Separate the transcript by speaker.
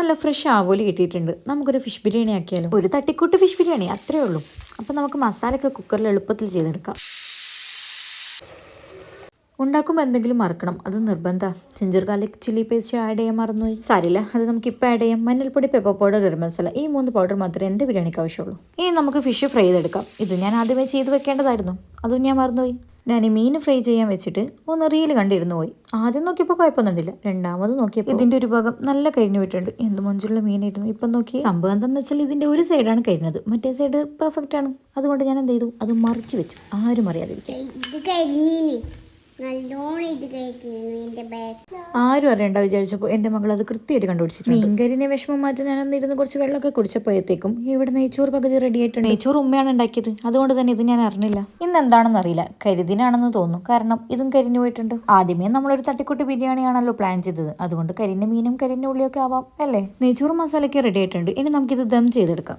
Speaker 1: നല്ല ഫ്രഷ് ആവോലി കിട്ടിയിട്ടുണ്ട്. നമുക്കൊരു ഫിഷ് ബിരിയാണി ആക്കിയാലോ? ഒരു തട്ടിക്കൂട്ട് ഫിഷ് ബിരിയാണി, അത്രേ ഉള്ളൂ. അപ്പം നമുക്ക് മസാലയൊക്കെ കുക്കറിൽ എളുപ്പത്തിൽ ചെയ്തെടുക്കാം. ഉണ്ടാക്കുമ്പോൾ എന്തെങ്കിലും മറക്കണം, അത് നിർബന്ധം. Ginger garlic chilli paste add ചെയ്യാൻ മറന്നുപോയി. സാരില്ല, അത് നമുക്ക് ഇപ്പോൾ ആഡ് ചെയ്യാം. മഞ്ഞൾപ്പൊടി, പെപ്പർ പൗഡർ, ഗരം മസാല, ഈ 3 പൗഡർ മാത്രമേ എൻ്റെ ബിരിയാണിക്ക് ആവശ്യമുള്ളൂ. ഇനി നമുക്ക് ഫിഷ് ഫ്രൈ ചെയ്തെടുക്കാം. ഇത് ഞാൻ ആദ്യമേ ചെയ്ത് വെക്കേണ്ടതായിരുന്നു, അതും ഞാൻ മറന്നുപോയി. ഞാൻ ഈ മീൻ ഫ്രൈ ചെയ്യാൻ വെച്ചിട്ട് ഒന്ന് റീൽ കണ്ടിരുന്നു പോയി. ആദ്യം നോക്കിയപ്പോൾ കുഴപ്പമൊന്നുമില്ല, രണ്ടാമത് നോക്കിയപ്പോൾ ഇതിൻ്റെ ഒരു ഭാഗം നല്ല കരിഞ്ഞു പോയിട്ടുണ്ട്. എന്ത് മൊഞ്ചുള്ള മീനായിരുന്നു. ഇപ്പം നോക്കി, സംഭവം എന്താണെന്ന് വെച്ചാൽ ഇതിൻ്റെ ഒരു സൈഡാണ് കരിഞ്ഞത്, മറ്റേ സൈഡ് പെർഫെക്റ്റ് ആണ്. അതുകൊണ്ട് ഞാൻ എന്ത് ചെയ്തു, അത് മറിച്ച് വെച്ചു, ആരും അറിയാതിരിക്കും. ആരും അറിയണ്ട വിചാരിച്ചപ്പോൾ എൻ്റെ മകൾ അത് കൃത്യമായിട്ട് കണ്ടുപിടിച്ചിട്ടുണ്ട്. മീൻകരിനെ വിഷമം മാറ്റാൻ ഞാനൊന്നിരുന്ന് കുറച്ച് വെള്ളമൊക്കെ കുടിച്ചപ്പോഴത്തേക്കും ഇവിടെ നെയ്ച്ചോറ് പകുതി റെഡി ആയിട്ടുണ്ട്. നെയ്ച്ചോറ് ഉമ്മയാണ് ഉണ്ടാക്കിയത്, അതുകൊണ്ട് തന്നെ ഇത് ഞാൻ അറിഞ്ഞില്ല. ഇന്ന് എന്താണെന്ന് അറിയില്ല, കരിദിനാണെന്ന് തോന്നുന്നു. കാരണം ഇതും കരിഞ്ഞു പോയിട്ടുണ്ട്. ആദ്യമേ നമ്മളൊരു തട്ടിക്കൂട്ട് ബിരിയാണിയാണല്ലോ പ്ലാൻ ചെയ്തത്, അതുകൊണ്ട് കരിഞ്ഞ മീനും കരിഞ്ഞ ഉള്ളിയൊക്കെ ആവാം അല്ലേ. നെയ്ച്ചോറ് മസാലയൊക്കെ റെഡി ആയിട്ടുണ്ട്. ഇനി നമുക്കിത് ദം ചെയ്തെടുക്കാം.